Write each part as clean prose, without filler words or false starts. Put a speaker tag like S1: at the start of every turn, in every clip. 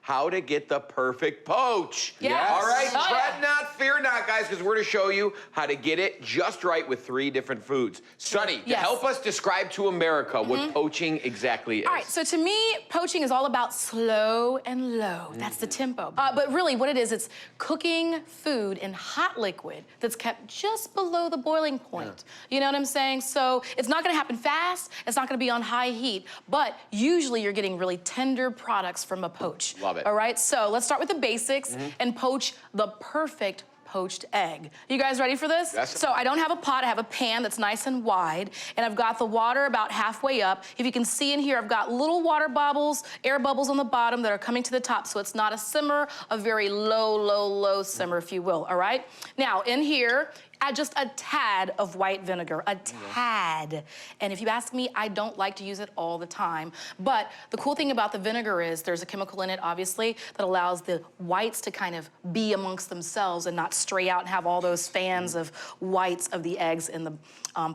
S1: how to get the perfect poach.
S2: Yes.
S1: All right,
S2: Oh,
S1: dread not, fear not, guys, because we're going to show you how to get it just right with 3 different foods. Sunny, to help us describe to America what poaching exactly is.
S2: All right, so to me, poaching is all about slow and low. That's the tempo. But really, what it is, it's cooking food in hot liquid that's kept just below the boiling point. You know what I'm saying? So it's not gonna happen fast, it's not gonna be on high heat, but usually you're getting really tender products from a poach.
S1: Love it.
S2: All right, so let's start with the basics and poach the perfect poached egg. You guys ready for this?
S1: Yes.
S2: So I don't have a pot, I have a pan that's nice and wide, and I've got the water about halfway up. If you can see in here, I've got little water bubbles, air bubbles on the bottom that are coming to the top, so it's not a simmer, a very low, low, low simmer, if you will, all right? Now, in here, add just a tad of white vinegar, a tad. And if you ask me, I don't like to use it all the time. But the cool thing about the vinegar is there's a chemical in it, obviously, that allows the whites to kind of be amongst themselves and not stray out and have all those fans of whites of the eggs in the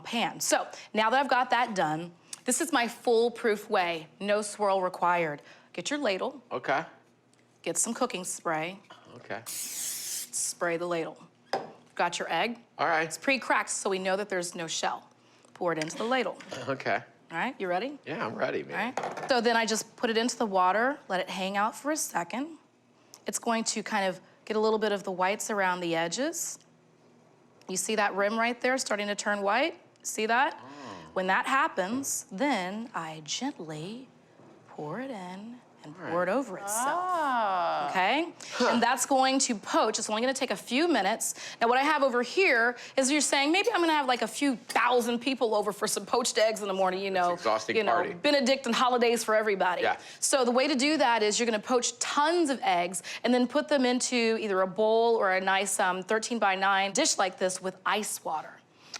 S2: pan. So now that I've got that done, this is my foolproof way, no swirl required. Get your ladle.
S1: Okay.
S2: Get some cooking spray.
S1: Okay.
S2: Spray the ladle. Got your egg.
S1: All right.
S2: It's pre-cracked, so we know that there's no shell. Pour it into the ladle.
S1: Okay.
S2: All right, you ready?
S1: Yeah, I'm ready, man.
S2: All right. So then I just put it into the water, let it hang out for a second. It's going to kind of get a little bit of the whites around the edges. You see that rim right there starting to turn white? See that? Oh. When that happens, then I gently pour it in and pour it over itself, okay? And that's going to poach. It's only gonna take a few minutes. Now what I have over here is you're saying, maybe I'm gonna have like a few thousand people over for some poached eggs in the morning, you know.
S1: Exhausting party.
S2: Benedict and holidays for everybody.
S1: Yeah.
S2: So the way to do that is you're gonna poach tons of eggs and then put them into either a bowl or a nice 13 by 9 dish like this with ice water.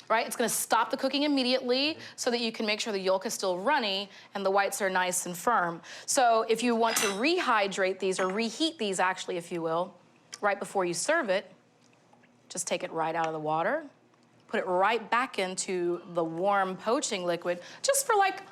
S2: Right? It's gonna stop the cooking immediately so that you can make sure the yolk is still runny and the whites are nice and firm. So if you want to rehydrate these, or reheat these actually, if you will, right before you serve it, just take it right out of the water, put it right back into the warm poaching liquid, just for like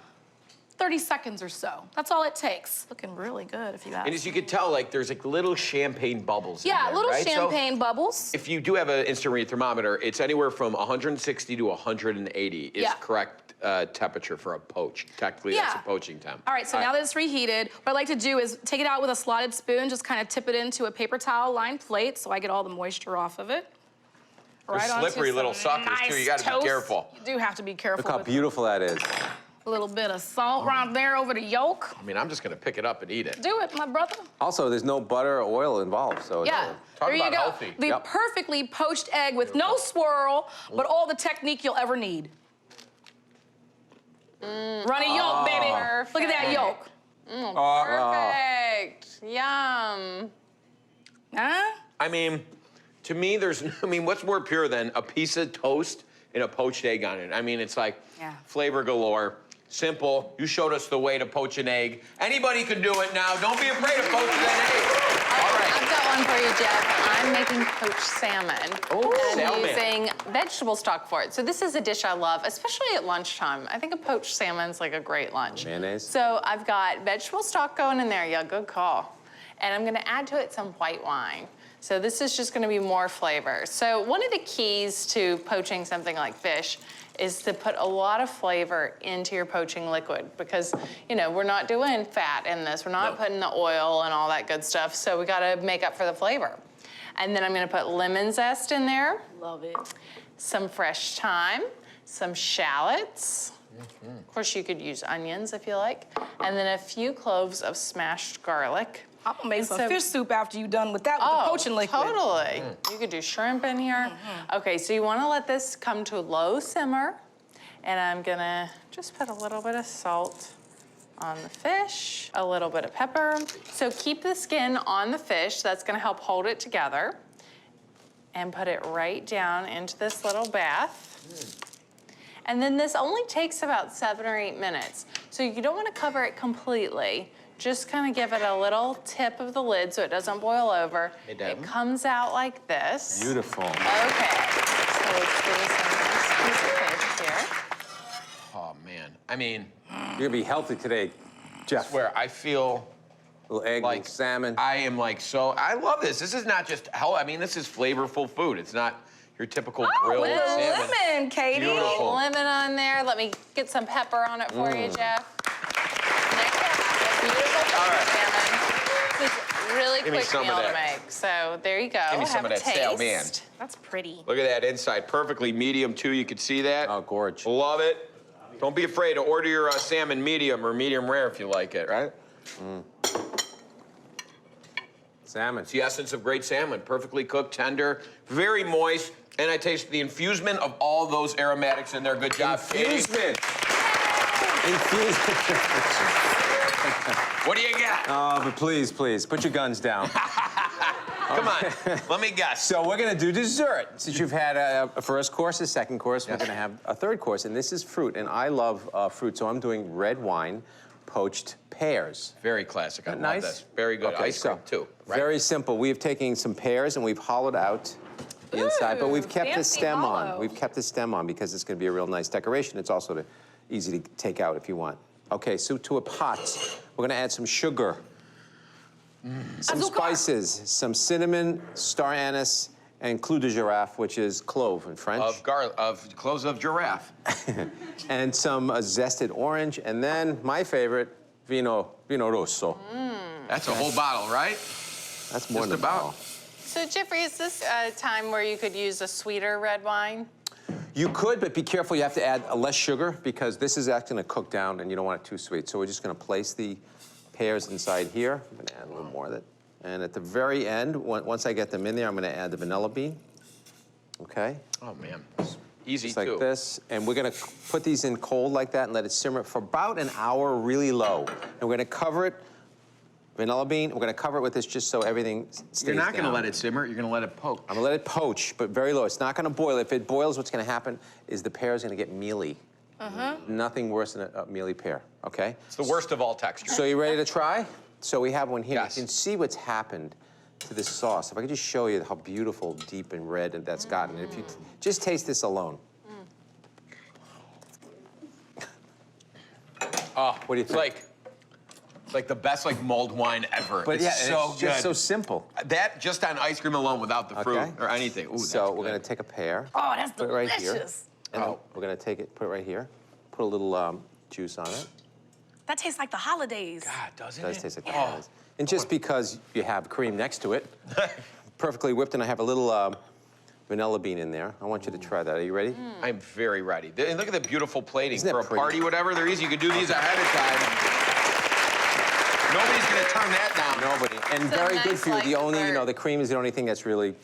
S2: 30 seconds or so. That's all it takes. Looking really good, if you ask.
S1: And as you can tell, like, there's like little champagne bubbles in there,
S2: little
S1: right?
S2: champagne bubbles.
S1: If you do have an instant read thermometer, it's anywhere from 160 to 180 is correct temperature for a poach. Technically, that's a poaching temp.
S2: All right, so now that it's reheated, what I like to do is take it out with a slotted spoon, just kind of tip it into a paper towel lined plate so I get all the moisture off of it.
S1: They're slippery little suckers, too. You gotta be careful.
S2: You do have to be careful.
S3: Look how beautiful that is.
S2: A little bit of salt right there over the yolk.
S1: I mean, I'm just gonna pick it up and eat it.
S2: Do it, my brother.
S3: Also, there's no butter or oil involved, so
S2: There you go.
S1: Healthy.
S2: The perfectly poached egg with no swirl, but all the technique you'll ever need. Runny yolk, baby.
S4: Perfect.
S2: Look at that yolk.
S4: Perfect. Yum.
S2: Huh?
S1: I mean, to me, what's more pure than a piece of toast and a poached egg on it? I mean, it's like flavor galore. Simple. You showed us the way to poach an egg. Anybody can do it now. Don't be afraid of poaching an egg. All right.
S4: I've got one for you, Jeff. I'm making poached salmon.
S1: Oh,
S4: and I'm
S1: salmon.
S4: using vegetable stock for it. So this is a dish I love, especially at lunchtime. I think a poached salmon's like a great lunch.
S3: Mayonnaise?
S4: So I've got vegetable stock going in there. Yeah, good call. And I'm gonna add to it some white wine. So this is just gonna be more flavor. So one of the keys to poaching something like fish is to put a lot of flavor into your poaching liquid because, you know, we're not doing fat in this. We're not putting the oil and all that good stuff, so we gotta make up for the flavor. And then I'm gonna put lemon zest in there.
S2: Love it.
S4: Some fresh thyme, some shallots. Of course, you could use onions if you like. And then a few cloves of smashed garlic.
S2: I'm gonna make some fish soup after you're done with that with the poaching liquid.
S4: Totally. You could do shrimp in here. Okay, so you wanna let this come to a low simmer, and I'm gonna just put a little bit of salt on the fish, a little bit of pepper. So keep the skin on the fish, that's gonna help hold it together, and put it right down into this little bath. And then this only takes about 7 or 8 minutes. So you don't wanna cover it completely. Just kind of give it a little tip of the lid so it doesn't boil over. It comes out like this.
S3: Beautiful.
S4: Okay, so let's give us a nice piece of fish here.
S1: Oh, man. I mean,
S3: You're gonna be healthy today, Jeff.
S1: I swear, I feel
S3: Little egg,
S1: like
S3: little salmon.
S1: I am like I love this. This is not just I mean, this is flavorful food. It's not your typical grilled
S2: with
S1: salmon.
S2: lemon, Katie.
S1: Beautiful.
S4: Lemon on there. Let me get some pepper on it for you, Jeff. Next up, beautiful
S1: All right.
S4: salmon. This is a really
S1: Give me
S4: quick
S1: some
S4: meal
S1: of
S4: to
S1: that.
S4: make. So there you go.
S1: Give me some
S4: Have
S1: of
S4: a
S1: that
S4: taste.
S1: salmon.
S2: That's pretty.
S1: Look at that inside, perfectly medium too. You can see that.
S3: Oh, gorge.
S1: Love it. Don't be afraid to order your salmon medium or medium rare if you like it, right?
S3: Salmon.
S1: It's the essence of great salmon. Perfectly cooked, tender, very moist, and I taste the infusement of all those aromatics in there. Good job, Katie.
S3: Infusement. Infusement.
S1: What do you got?
S3: Oh, but please, put your guns down.
S1: Come on, let me guess.
S3: So we're gonna do dessert. Since you've had a first course, a second course, we're gonna have a third course, and this is fruit, and I love fruit, so I'm doing red wine, poached pears.
S1: Very classic. I love
S3: Nice.
S1: this. Very good.
S3: Okay,
S1: Ice cream too. Right?
S3: Very simple. We've taken some pears and we've hollowed out the inside, but we've kept the
S4: fancy
S3: stem on.
S4: hollow.
S3: We've kept the stem on because it's gonna be a real nice decoration. It's also easy to take out if you want. Okay, so to a pot, we're gonna add some sugar, some
S2: Azúcar.
S3: spices, some cinnamon, star anise, and clou de giraffe, which is clove in French.
S1: Of cloves of giraffe.
S3: And some zested orange, and then my favorite, vino rosso.
S1: That's a whole bottle, right?
S3: That's more
S1: Just
S3: than
S1: about.
S3: a bottle.
S4: So Jeffrey, is this a time where you could use a sweeter red wine?
S3: You could, but be careful. You have to add less sugar because this is actually going to cook down and you don't want it too sweet. So we're just going to place the pears inside here. I'm going to add a little more of it. And at the very end, once I get them in there, I'm going to add the vanilla bean. Okay?
S1: Oh, man. Easy,
S3: Just like
S1: too.
S3: this. And we're going to put these in cold like that and let it simmer for about an hour really low. And we're going to cover it, vanilla bean, we're going to cover it with this just so everything stays
S1: You're not going to
S3: down.
S1: let it simmer. You're going to let it poke.
S3: I'm gonna let it poach, but very low. It's not gonna boil. If it boils, what's gonna happen is the pear is gonna get mealy. Nothing worse than a mealy pear, okay?
S1: It's the worst of all textures.
S3: So you ready to try? So we have one here.
S1: Yes.
S3: You can see what's happened to this sauce. If I could just show you how beautiful, deep, and red that's gotten. If you just taste this alone.
S1: Oh,
S3: What do you think?
S1: It's like the best mulled wine ever.
S3: But
S1: it's
S3: yeah,
S1: so
S3: it's
S1: good.
S3: just so simple.
S1: That just on ice cream alone without the fruit
S3: Okay.
S1: or anything. Ooh,
S3: So
S1: that's
S3: we're
S1: good.
S3: gonna take a pear.
S2: Oh, that's
S3: Put it right here.
S2: delicious.
S3: And then
S1: Oh.
S3: we're gonna take it, put it right here. Put a little juice on it.
S2: That tastes like the holidays.
S1: God, doesn't
S3: It does
S1: it?
S3: taste like
S1: Oh.
S3: bananas. And just because you have cream next to it, perfectly whipped, and I have a little vanilla bean in there. I want you to try that. Are you ready?
S1: I'm very ready. And look at the beautiful plating.
S3: Isn't that
S1: For a
S3: pretty?
S1: party, whatever, they're easy. You can do these ahead of time. Nobody's going to turn that down.
S3: Nobody. And
S4: So
S3: very good
S4: nice,
S3: for you.
S4: like
S3: The only,
S4: dessert.
S3: the cream is the only thing that's really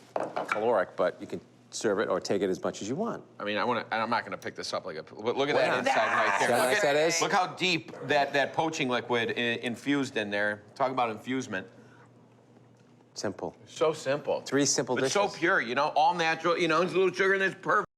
S3: caloric, but you can serve it or take it as much as you want.
S1: I mean, I'm not going to pick this up like a. But look at
S3: Why
S1: that
S3: not?
S1: inside right there.
S3: See how
S1: Look
S3: nice
S1: at-
S3: that is?
S1: Look how deep that poaching liquid infused in there. Talk about infusement.
S3: Simple.
S1: So simple.
S3: 3 simple
S1: but
S3: dishes.
S1: so pure, all natural. There's a little sugar in this, perfect.